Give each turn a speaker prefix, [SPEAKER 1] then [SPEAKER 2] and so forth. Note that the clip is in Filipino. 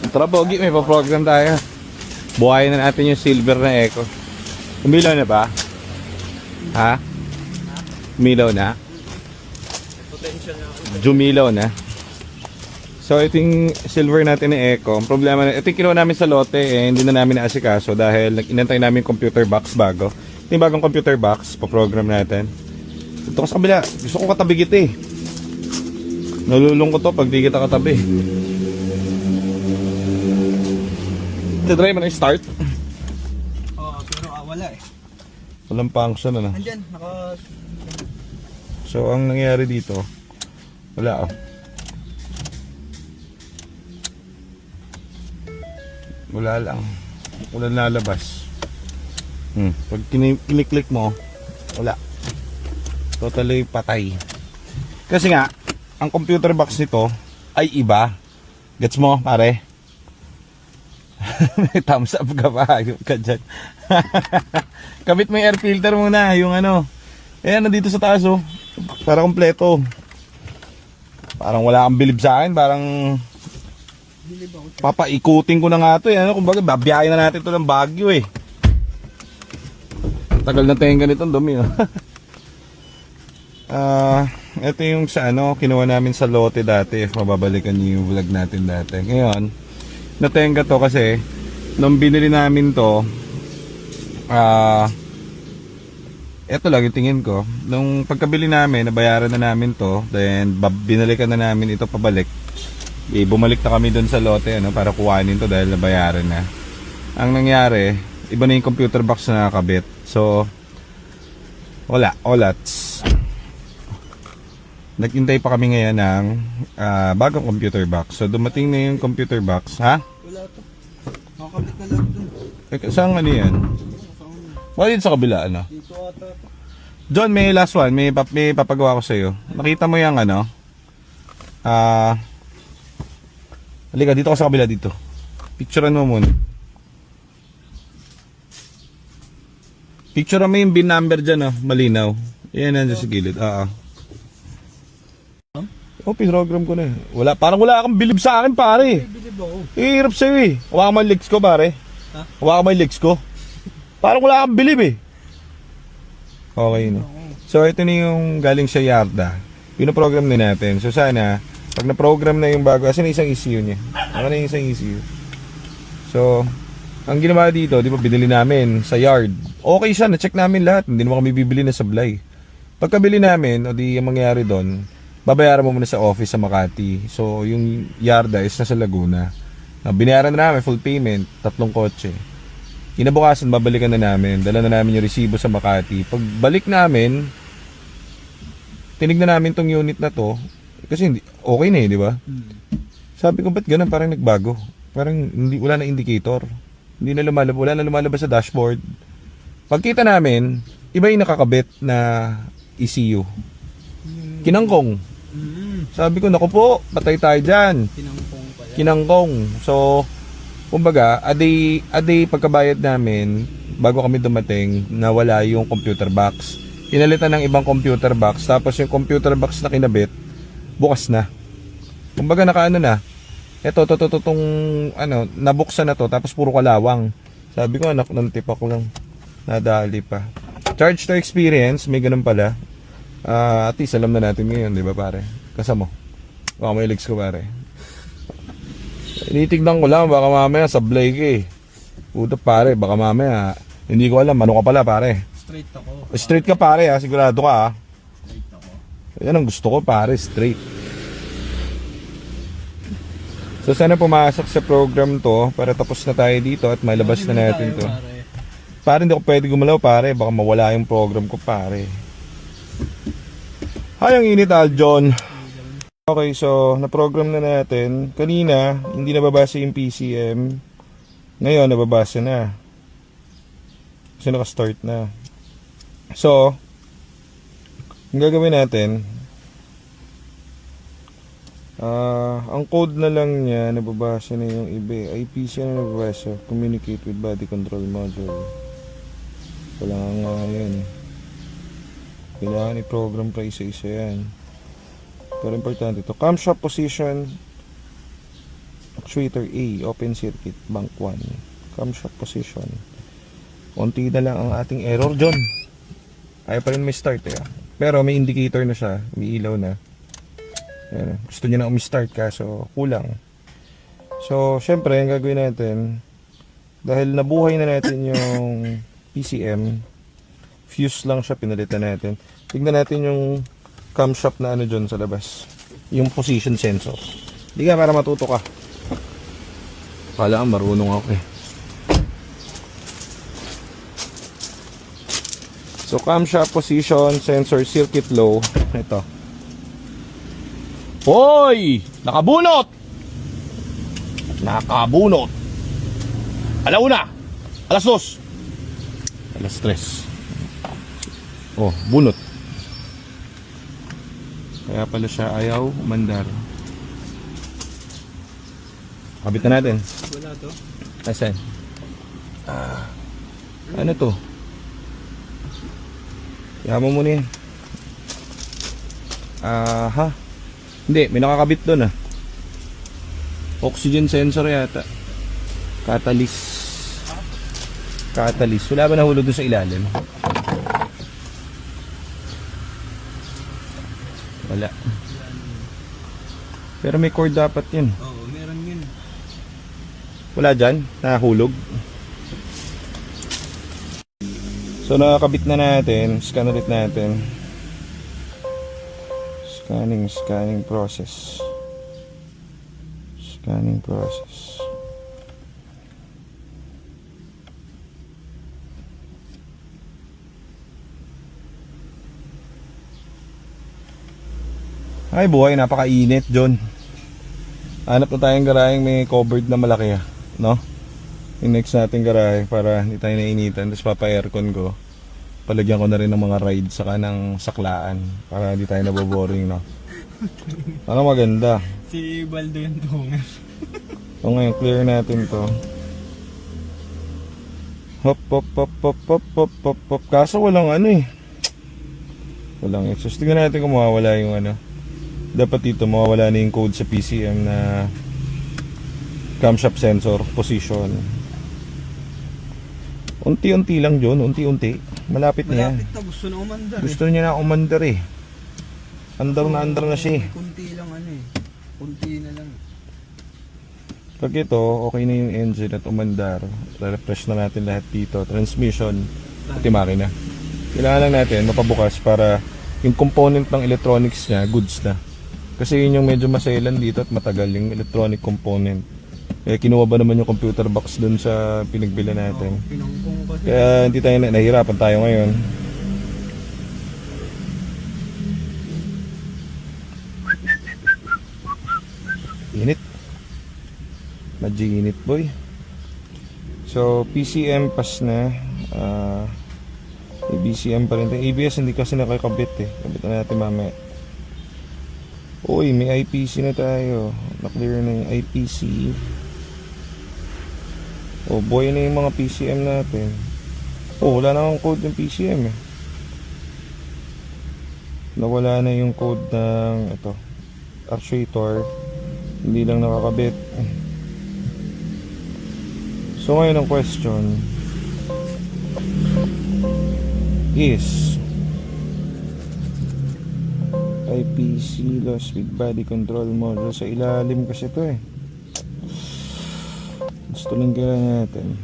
[SPEAKER 1] Tara Pogi, may pa-program tayo. Buhayin na natin yung silver na eco. Umilaw na ba? Ha? Umilaw na? Jumilaw na. So ito yung silver natin na eco. Ang problema na, ito yung kinuha namin sa lote hindi na namin naasikaso dahil inantay namin yung computer box bago. Ito yung bagong computer box, pa-program natin. Ito sa kabila, gusto ko katabi kita Nalulung ko to pag di kita katabi. Try mo na start?
[SPEAKER 2] Oo, pero wala
[SPEAKER 1] Walang function
[SPEAKER 2] Andyan,
[SPEAKER 1] So ang nangyayari dito, wala Wala lang. Wala lalabas. Pag kiniklik mo, wala. Totally patay. Kasi nga, ang computer box nito ay iba. Gets mo, pare? May thumbs up ka pa. Ayun ka dyan. Kabit mo yung air filter muna. Yung ayan, nandito sa taas para kompleto. Parang wala kang bilib sa akin. Parang papaikutin ko na nga ito kumbaga babiyahin na natin ito ng Baguio Tagal na tenga nito, dumi ito yung sa kinuha namin sa lote dati. If mababalikan niyo yung vlog natin dati. Ngayon natenga to kasi nung binili namin to ito lang yung tingin ko. Nung pagkabili namin, nabayaran na namin to, then binalikan na namin ito pabalik. Bumalik na kami doon sa lote para kuhanin to dahil nabayaran na. Ang nangyari, iba na yung computer box na nakakabit. So olats. Naghintay pa kami ngayon ng bagong computer box. So dumating na yung computer box. Ha?
[SPEAKER 2] Wala to. Nakakabit na lang dun.
[SPEAKER 1] Saan yan? Wala sa kabila
[SPEAKER 2] Dito ata.
[SPEAKER 1] John, may last one. May papagawa ko sa'yo. Nakita mo yung halika, dito ka sa kabila dito. Picturean mo muna. Picturean mo yung bin number dyan malinaw. Yan nandiyan sa gilid. Pinogram ko na Wala, parang wala kang bilib sa akin pare.
[SPEAKER 2] Bilib ako.
[SPEAKER 1] Hirap sa'yo Hawakan mo yung legs ko pare.
[SPEAKER 2] Ha?
[SPEAKER 1] Hawakan mo yung legs ko. Parang wala kang bilib Okay So ito na yung galing sa Yarda. Pinoprogram na natin. So sana pag na-program na yung bago, kasi na isang ECU niya. Ako na yung isang ECU. So, ang ginawa dito, di ba, binili namin sa yard. Okay siya, na-check namin lahat. Hindi naman kami bibili na sablay. Pagkabili namin, o di yung mangyari doon, babayaran mo muna sa office sa Makati. So, yung Yarda is nasa Laguna. Binayaran na namin, full payment, 3 kotse. Kinabukasan, babalikan na namin. Dala na namin yung resibo sa Makati. Pagbalik namin, tinignan namin tong unit na to. Kasi hindi okay na di ba? Sabi ko, ba't ganun? Parang nagbago. Parang wala na indicator. Hindi na lumalabas, wala na lumalabas sa dashboard. Pagkita namin, iba yung nakakabit na ECU. Kinangkong. Sabi ko, naku po, patay tayo dyan.
[SPEAKER 2] Kinangkong pala.
[SPEAKER 1] Kinangkong. So, kumbaga, a day pagkabayad namin, bago kami dumating, nawala yung computer box. Pinalitan ng ibang computer box, tapos yung computer box na kinabit, bukas na. Kumbaga nakaano na. Ito tong nabuksan na to tapos puro kalawang. Sabi ko anak ng tip ako lang. Nadali pa. Charge to experience, may ganun pala. At least alam na natin ngayon, 'di ba pare? Kasama mo. Baka may legs ko pare. Initignan ko lang baka mamaya sablay ka Puta pare, baka mamaya hindi ko alam ano ka pala pare.
[SPEAKER 2] Straight ako.
[SPEAKER 1] Straight ka pare sigurado ka
[SPEAKER 2] Straight ako.
[SPEAKER 1] Yan ang gusto ko pare, straight. So sana pumasok sa program to para tapos na tayo dito at malabas na natin to. Pare hindi ako pwede gumalaw pare, baka mawala yung program ko pare. Hay ang init Aljon. Okay, so na-program na natin. Kanina hindi nababasa yung PCM. Ngayon nababasa na. Kasi naka-start na. So ang gagawin natin, ang code na lang niya, nababasa na yung iba. IPC na nababasa, communicate with body control module. Kailangan nga yan. Kailangan i-program pa isa-isa yan. Pero importante ito. Camshaft position. Actuator A, open circuit, bank 1. Camshaft position. Unti na lang ang ating error dyan. Ayaw pa rin may start eh. Pero may indicator na siya, may ilaw na. Ayan. Gusto niya na umi-start kaso kulang. So, syempre, ang gagawin natin, dahil nabuhay na natin yung PCM, fuse lang siya, pinalitan natin. Tignan natin yung camshaft na ano dyan sa labas. Yung position sensor. Hindi ka, para matuto ka. Kala ka marunong ako eh. So, camshaft position sensor circuit low. Ito. Hoy! Nakabunot! Nakabunot! Alauna! Alas 2! Alas 3. Oh, bunot. Kaya pala siya ayaw umandar. Kabit na natin.
[SPEAKER 2] Wala to.
[SPEAKER 1] Asan? Ano to? Yaman mo muna yan. Aha. Hindi, may nakakabit doon ah. Oxygen sensor yata. Catalyst. Wala ba nahulog doon sa ilalim? Wala. Pero may cord dapat yun.
[SPEAKER 2] Oo, meron yun.
[SPEAKER 1] Wala dyan? Nahulog? So nakakabit na natin. Scan ulit natin. Scanning process. Ay buhay, napakainit John. Hanap na tayong garaheng may covered na malaki no? Yung next natin garahe para hindi tayo nainitan. Tapos papa-aircon ko. Palagyan ko na rin ng mga rides saka ng saklaan para hindi tayo naboboring, no? Ano maganda.
[SPEAKER 2] Si Baldo yung tungan.
[SPEAKER 1] So ngayon, clear natin to. Hop. Kaso walang ano eh. Walang exhaust. Tingnan natin kung mawawala yung ano. Dapat dito mawawala na yung code sa PCM na camshaft sensor position. Unti-unti lang John, unti-unti. Malapit na yan.
[SPEAKER 2] Malapit na, gusto na umandar
[SPEAKER 1] Gusto niya na umandar eh. Andar na siya eh.
[SPEAKER 2] Kunti lang ano eh. Kunti na lang.
[SPEAKER 1] Pag ito, okay na yung engine at umandar. Refresh na natin lahat dito. Transmission, pati makina. Kailangan lang natin mapabukas para yung component ng electronics niya, goods na. Kasi yun yung medyo maselan dito at matagal yung electronic component. Kaya kinuha ba naman yung computer box dun sa pinagbili natin.
[SPEAKER 2] Pinangkong kasi.
[SPEAKER 1] Kaya hindi tayo nahihirapan tayo ngayon. Init. Init boy. So PCM pass na. BCM pa rin. ABS hindi kasi nakakabit eh. Kabit na natin mamaya. Uy, may IPC na tayo. Na-clear na yung IPC. Oh, boy na yung mga PCM natin. Oh, wala na akong code ng PCM eh. Nawala na yung code ng ito, actuator. Hindi lang nakakabit. So ngayon ang question is IPC loss with body control module. Sa ilalim kasi ito eh. Gusto lang kaya natin.